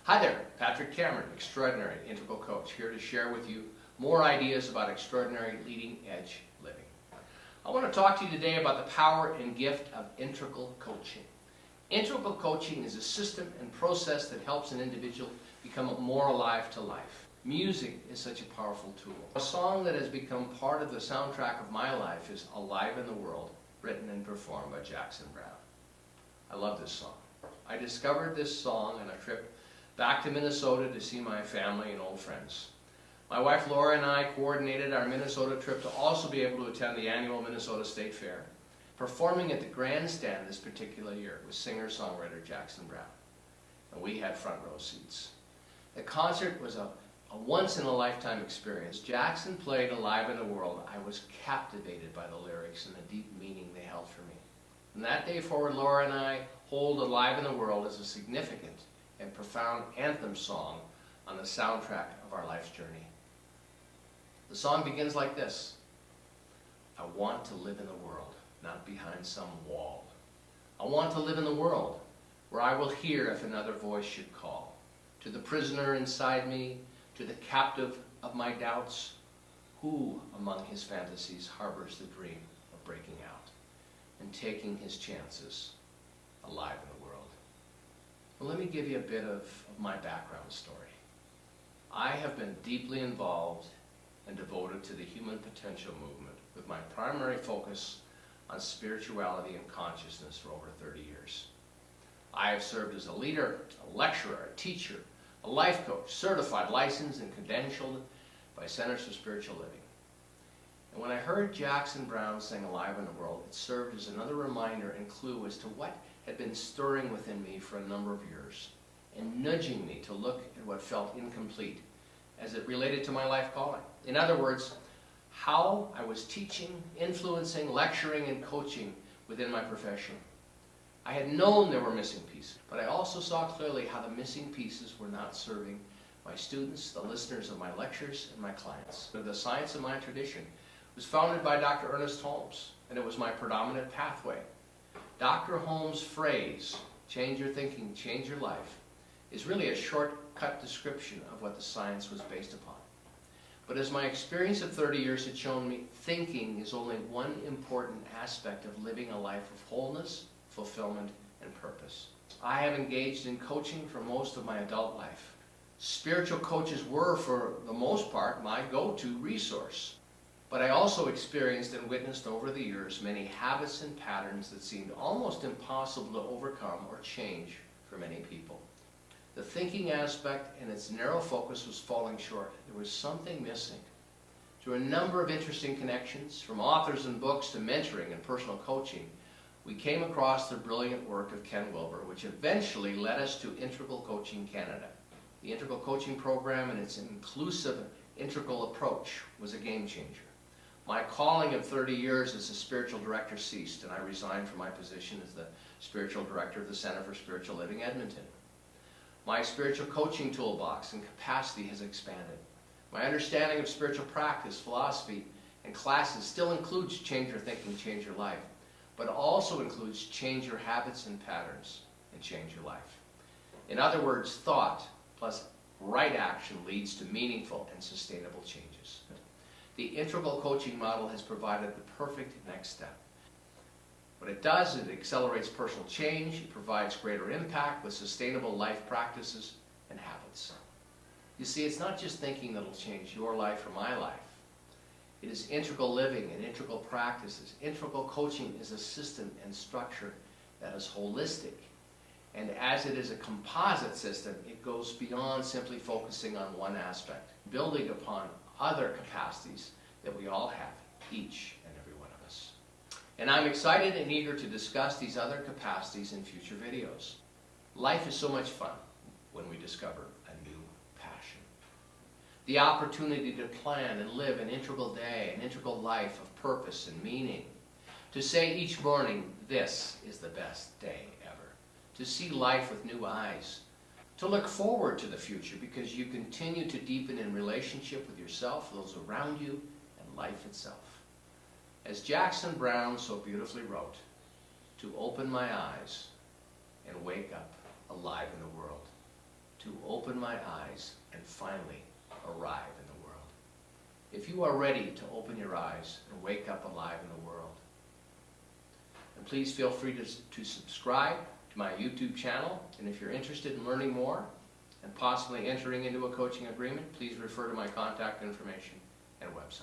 Hi there, Patrick Cameron, extraordinary integral coach, here to share with you more ideas about extraordinary leading edge living. I want to talk to you today about the power and gift of integral coaching. Integral coaching is a system and process that helps an individual become more alive to life. Music is such a powerful tool. A song that has become part of the soundtrack of my life is Alive in the World, written and performed by Jackson Browne. I love this song. I discovered this song on a trip back to Minnesota to see my family and old friends. My wife Laura and I coordinated our Minnesota trip to also be able to attend the annual Minnesota State Fair. Performing at the grandstand this particular year was singer-songwriter Jackson Browne, and we had front row seats. The concert was a once-in-a-lifetime experience. Jackson played Alive in the World. I was captivated by the lyrics and the deep meaning they held for me. From that day forward, Laura and I hold Alive in the World as a significant and profound anthem song on the soundtrack of our life's journey. The song begins like this: I want to live in the world, not behind some wall. I want to live in the world where I will hear if another voice should call. To the prisoner inside me, to the captive of my doubts, who among his fantasies harbors the dream of breaking out and taking his chances alive in the world? Well, let me give you a bit of my background story. I have been deeply involved and devoted to the human potential movement, with my primary focus on spirituality and consciousness for over 30 years. I have served as a leader, a lecturer, a teacher, a life coach, certified, licensed, and credentialed by Centers for Spiritual Living. And when I heard Jackson Browne sing Alive in the World, it served as another reminder and clue as to what had been stirring within me for a number of years, and nudging me to look at what felt incomplete as it related to my life calling. In other words, how I was teaching, influencing, lecturing, and coaching within my profession. I had known there were missing pieces, but I also saw clearly how the missing pieces were not serving my students, the listeners of my lectures, and my clients. The science of my tradition was founded by Dr. Ernest Holmes, and it was my predominant pathway. Dr. Holmes' phrase, change your thinking, change your life, is really a shortcut description of what the science was based upon. But as my experience of 30 years had shown me, thinking is only one important aspect of living a life of wholeness, fulfillment, and purpose. I have engaged in coaching for most of my adult life. Spiritual coaches were, for the most part, my go-to resource. But I also experienced and witnessed over the years many habits and patterns that seemed almost impossible to overcome or change for many people. The thinking aspect and its narrow focus was falling short. There was something missing. Through a number of interesting connections, from authors and books to mentoring and personal coaching, we came across the brilliant work of Ken Wilber, which eventually led us to Integral Coaching Canada. The Integral Coaching Program and its inclusive integral approach was a game changer. My calling of 30 years as a spiritual director ceased, and I resigned from my position as the spiritual director of the Center for Spiritual Living, Edmonton. My spiritual coaching toolbox and capacity has expanded. My understanding of spiritual practice, philosophy, and classes still includes change your thinking, change your life, but also includes change your habits and patterns and change your life. In other words, thought plus right action leads to meaningful and sustainable changes. The integral coaching model has provided the perfect next step. What it does is it accelerates personal change, it provides greater impact with sustainable life practices and habits. You see, it's not just thinking that'll change your life or my life. It is integral living and integral practices. Integral coaching is a system and structure that is holistic. And as it is a composite system, it goes beyond simply focusing on one aspect, building upon other capacities that we all have, each and every one of us. And I'm excited and eager to discuss these other capacities in future videos. Life is so much fun when we discover a new passion. The opportunity to plan and live an integral day, an integral life of purpose and meaning. To say each morning, this is the best day ever. To see life with new eyes. To look forward to the future because you continue to deepen in relationship with yourself, those around you, and life itself. As Jackson Browne so beautifully wrote, to open my eyes and wake up alive in the world. To open open my eyes and finally arrive in the world. If you are ready to open your eyes and wake up alive in the world, and please feel free to subscribe to my YouTube channel, and if you're interested in learning more and possibly entering into a coaching agreement, please refer to my contact information and website.